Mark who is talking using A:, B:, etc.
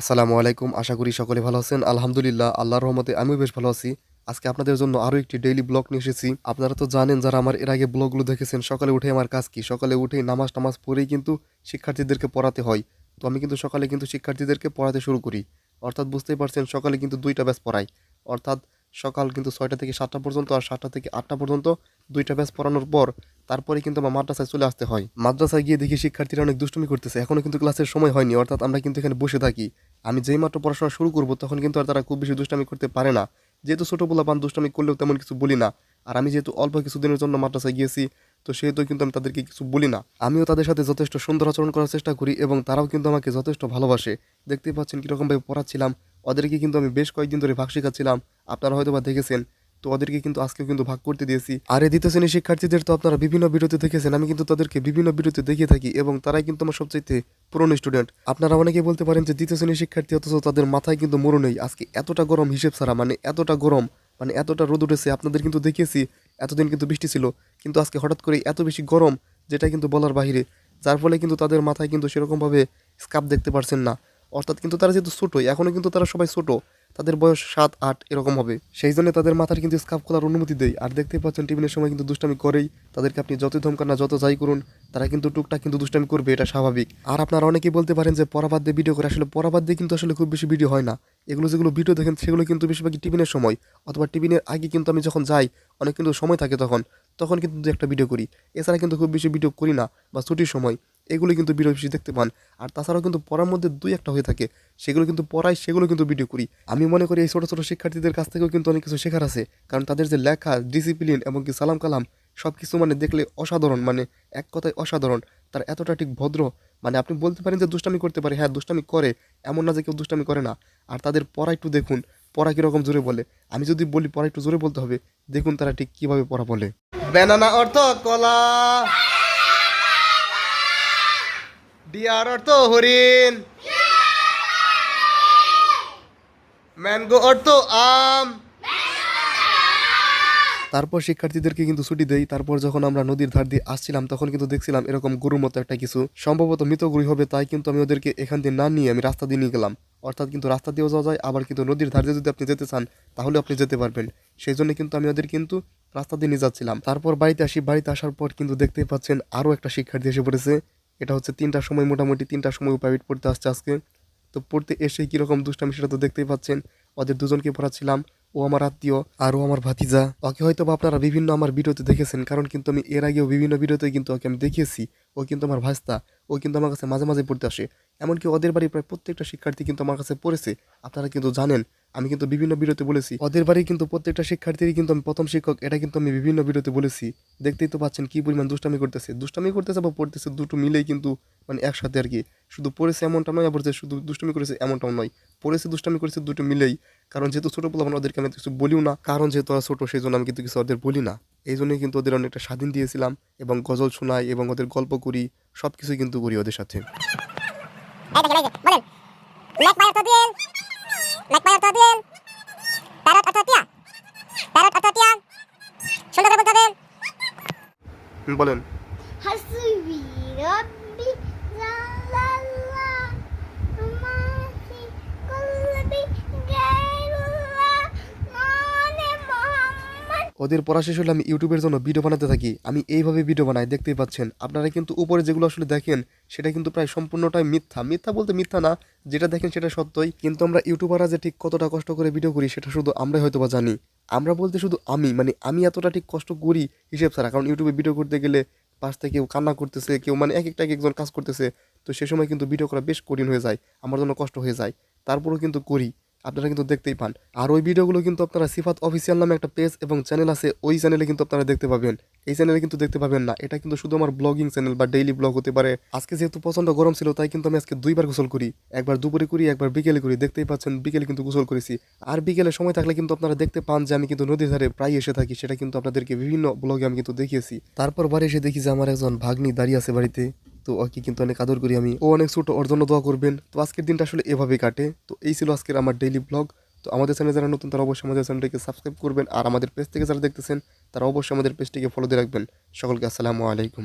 A: আসসালামু আলাইকুম। আশা করি সকলে ভালো আছেন। আলহামদুলিল্লাহ, আল্লাহর রহমতে আমিও বেশ ভালো আছি। আজকে আপনাদের জন্য আরো একটি ডেইলি ব্লগ নিয়ে এসেছি। আপনারা তো জানেন, যারা আমার এর আগে ব্লগগুলো দেখেছেন, সকালে উঠে আমার কাজ কি? সকালে উঠেই নামাজ পড়েই কিন্তু শিক্ষার্থীদেরকে পড়াতে হয়। তো আমি কিন্তু সকালে কিন্তু শিক্ষার্থীদেরকে পড়াতে শুরু করি। অর্থাৎ বুঝতেই পারছেন, সকালে কিন্তু ২ টা ব্যাচ পড়াই। অর্থাৎ সকাল কিন্তু ৬টা থেকে ৭টা পর্যন্ত, আর ৭টা থেকে ৮টা পর্যন্ত ২ টা ব্যাচ পড়ানোর পর তারপরে কিন্তু আমার মাদ্রাসায় চলে আসতে হয়। মাদ্রাসায় গিয়ে দেখি শিক্ষার্থীরা অনেক দুষ্টুমি করতেছে। এখনো কিন্তু ক্লাসের সময় হয়নি। অর্থাৎ আমরা কিন্তু এখানে বসে থাকি। আমি যেই মাত্র পড়াশোনা শুরু করব, তখন কিন্তু আর তারা খুব বেশি দুষ্টামি করতে পারে না। যেহেতু ছোট পোলাপান, দুষ্টামি করলেও তেমন কিছু বলি না। আর আমি যেহেতু অল্প কিছুদিনের জন্য মাদ্রাসায় গিয়েছি, তো সেহেতু কিন্তু আমি তাদেরকে কিছু বলি না। আমিও তাদের সাথে যথেষ্ট সুন্দর আচরণ করার চেষ্টা করি এবং তারাও কিন্তু আমাকে যথেষ্ট ভালোবাসে। দেখতেই পাচ্ছেন কীরকমভাবে পড়াচ্ছিলাম। ওদেরকে কিন্তু আমি বেশ কয়েকদিন ধরে ভাগ শেখাচ্ছিলাম। আপনারা হয়তো বা দেখেছেন। তো ওদেরকে কিন্তু আজকেও কিন্তু ভাগ করতে দিয়েছি। আর এই দ্বিতীয় শ্রেণীর শিক্ষার্থীদের তো আপনারা বিভিন্ন ভিডিওতে দেখেছেন। আমি কিন্তু তাদেরকে বিভিন্ন ভিডিওতে দেখিয়ে থাকি এবং তারাই কিন্তু আমার সবচাইতে পুরনো স্টুডেন্ট। আপনারা অনেকেই বলতে পারেন যে দ্বিতীয় শ্রেণীর শিক্ষার্থী, অথচ তাদের মাথায় কিন্তু মোড় নেই। আজকে এতটা গরম হিসেব ছাড়া, মানে এতটা গরম, মানে এতটা রোদ উঠেছে। আপনাদের কিন্তু দেখিয়েছি এতদিন কিন্তু বৃষ্টি ছিল, কিন্তু আজকে হঠাৎ করে এত বেশি গরম, যেটা কিন্তু বলার বাহিরে। যার ফলে কিন্তু তাদের মাথায় কিন্তু সেরকমভাবে স্কার্ফ দেখতে পারছেন না। অর্থাৎ কিন্তু তারা যেহেতু ছোটোই, এখনও কিন্তু তারা সবাই ছোট, তাদের বয়স ৭-৮ এরকম হবে। সেই জন্য তাদের মাথার কিন্তু স্কার্ফ খোলার অনুমতি দেয়। আর দেখতেই পাচ্ছেন টিফিনের সময় কিন্তু দুষ্টামি করেই। তাদেরকে আপনি যতই ধমকান না, যত যাই করুন, তারা কিন্তু টুকটাক কিন্তু দুষ্টামি করবে, এটা স্বাভাবিক। আর আপনারা অনেকেই বলতে পারেন যে পড়া বাদ দিয়ে ভিডিও করে। আসলে পড়া বাদ দিয়ে কিন্তু আসলে খুব বেশি ভিডিও হয় না। এগুলো যেগুলো ভিডিও দেখেন, সেগুলো কিন্তু বেশিরভাগই টিফিনের সময় অথবা টিফিনের আগে কিন্তু আমি যখন যাই, অনেক কিন্তু সময় থাকে তখন কিন্তু দু একটা ভিডিও করি। এছাড়া কিন্তু খুব বেশি ভিডিও করি না, বা ছুটির সময় এগুলো কিন্তু ভিডিও বেশি দেখতে পান। আর তাছাড়াও কিন্তু পড়ার মধ্যে ২-১টা হয়ে থাকে, সেগুলো কিন্তু পড়াই, সেগুলো কিন্তু ভিডিও করি। আমি মনে করি এই ছোটো ছোটো শিক্ষার্থীদের কাছ থেকেও কিন্তু অনেক কিছু শেখার আছে। কারণ তাদের যে লেখা, ডিসিপ্লিন এবং কি সালাম কালাম, সব কিছু মানে দেখলে অসাধারণ, মানে এক কথায় অসাধারণ। তার এতটা ঠিক ভদ্র, মানে আপনি বলতে পারেন যে দুষ্টামি করতে পারে। হ্যাঁ, দুষ্টামি করে, এমন না যে কেউ দুষ্টামি করে না। আর তাদের পড়া একটু দেখুন, পড়া কীরকম জোরে বলে। আমি যদি বলি পড়া একটু জোরে বলতে হবে, দেখুন তারা ঠিক কীভাবে পড়া বলে। ব্যানানা অর্থ কলা, ডিয়ার অর্থ হরিণ, ম্যাঙ্গো অর্থ আম। তারপর শিক্ষার্থীদেরকে কিন্তু ছুটি দেই। তারপর যখন আমরা নদীর ধার দিয়ে আসছিলাম, তখন কিন্তু দেখছিলাম এরকম গরুর মতো একটা কিছু, সম্ভবত মৃত গরু হবে। তাই কিন্তু আমি ওদেরকে এখান দিয়ে না নিয়ে আমি রাস্তা দিয়ে নিয়ে গেলাম। অর্থাৎ কিন্তু রাস্তা দিয়েও যাওয়া যায়, আবার কিন্তু নদীর ধার দিয়ে যদি আপনি যেতে চান, তাহলে আপনি যেতে পারবেন। সেই জন্য কিন্তু আমি ওদের কিন্তু রাস্তা দিয়ে নিয়ে যাচ্ছিলাম। তারপর বাড়িতে আসি। বাড়িতে আসার পর কিন্তু দেখতেই পাচ্ছেন আরও একটা শিক্ষার্থী এসে পড়েছে। এটা হচ্ছে ৩টার সময়, মোটামুটি ৩টার সময় প্রাইভেট পড়তে আসছে আজকে। তো পড়তে এসে কীরকম দুষ্টামি, সেটা তো দেখতেই পাচ্ছেন। ওদের দুজনকে পড়াচ্ছিলাম। ও আমার আত্মীয় আর ও আমার ভাতিজা। ওকে হয়তো বা আপনারা বিভিন্ন আমার ভিডিওতে দেখেছেন, কারণ কিন্তু আমি এর আগেও বিভিন্ন ভিডিওতে কিন্তু ওকে আমি দেখিয়েছি। ও কিন্তু আমার ভাস্তা। ও কিন্তু আমার কাছে মাঝে মাঝে পড়তে আসে। এমনকি ওদের বাড়ির প্রায় প্রত্যেকটা শিক্ষার্থী কিন্তু আমার কাছে পড়েছে। আপনারা কিন্তু জানেন, আমি কিন্তু বিভিন্ন ভিডিওতে বলেছি ওদের বাড়ি কিন্তু প্রত্যেকটা শিক্ষার্থীরই কিন্তু আমি প্রথম শিক্ষক, এটা কিন্তু আমি বিভিন্ন ভিডিওতে বলেছি। দেখতেই তো পাচ্ছেন কি পরিমাণ দুষ্টামি করতেছে বা পড়তেছে, দুটো মিলেই কিন্তু মানে একসাথে আর কি। শুধু পড়েছে এমনটা নয়, আবার যে শুধু দুষ্টামি করেছে এমনটাও নয়। পড়েছে, দুষ্টামি করেছে, দুটো মিলেই। কারণ যেহেতু ছোটো পোলাপান, ওদেরকে আমি কিছু বলিও না। কারণ যেহেতু ওরা ছোটো, সেই জন্য আমি কিন্তু কিছু ওদের বলি না। এই জন্যই কিন্তু ওদের অনেকটা স্বাধীন দিয়েছিলাম, এবং গজল শোনাই এবং ওদের গল্প করি, সব কিছুই কিন্তু করি ওদের সাথে। বলেন। ওদের পড়া শেষ হলে আমি ইউটিউবের জন্য ভিডিও বানাতে থাকি। আমি এইভাবে ভিডিও বানাই, দেখতেই পাচ্ছেন আপনারা। কিন্তু উপরে যেগুলো আসলে দেখেন, সেটা কিন্তু প্রায় সম্পূর্ণটাই মিথ্যা। মিথ্যা বলতে মিথ্যা না, যেটা দেখেন সেটা সত্যই। কিন্তু আমরা ইউটিউবাররা যে ঠিক কতটা কষ্ট করে ভিডিও করি, সেটা শুধু আমরাই হয়তো বা জানি। আমরা বলতে শুধু আমি, মানে আমি এতটা ঠিক কষ্ট করি হিসেব ছাড়া। কারণ ইউটিউবে ভিডিও করতে গেলে পাশ থেকে কেউ কান্না করতেছে, কেউ মানে এক একজন কাজ করতেছে। তো সে সময় কিন্তু ভিডিও করা বেশ কঠিন হয়ে যায়, আমার জন্য কষ্ট হয়ে যায়। তারপরেও কিন্তু করি, আপনারা কিন্তু দেখতেই পান। আর ওই ভিডিওগুলো কিন্তু আপনারা সিফাত অফিসিয়াল নামে একটা পেজ এবং চ্যানেল আছে, ওই চ্যানেলে কিন্তু আপনারা দেখতে পাবেন। এই চ্যানেলে কিন্তু দেখতে পাবেন না। এটা কিন্তু শুধু আমার ব্লগিং চ্যানেল বা ডেইলি ব্লগ হতে পারে। আজকে যেহেতু প্রচণ্ড গরম ছিল, তাই কিন্তু আমি আজকে 2বার গোসল করি। একবার দুপুরে করি, একবার বিকেলে করি। দেখতেই পাচ্ছেন বিকেলে কিন্তু গোসল করেছি। আর বিকেলে সময় থাকলে কিন্তু আপনারা দেখতে পান যে আমি কিন্তু নদীর ধারে প্রায় এসে থাকি। সেটা কিন্তু আপনাদেরকে বিভিন্ন ব্লগে আমি কিন্তু দেখিয়েছি। তারপর বাড়ি এসে দেখি যে আমার একজন ভাগ্নি দাঁড়িয়ে আছে বাড়িতে। তো ওকে কিন্তু অনেক আদর করি আমি। ও অনেক ছোট, ওর জন্য দোয়া করবেন। তো আজকের দিনটা আসলে এভাবেই কাটে। তো এই ছিল আজকের আমার ডেইলি ব্লগ। তো আমাদের চ্যানেলে যারা নতুন, তারা অবশ্যই আমাদের চ্যানেলটিকে সাবস্ক্রাইব করবেন। আর আমাদের পেজ থেকে যারা দেখতেছেন, তারা অবশ্যই আমাদের পেজটিকে ফলো দিয়ে রাখবেন। সকলকে আসসালামু আলাইকুম।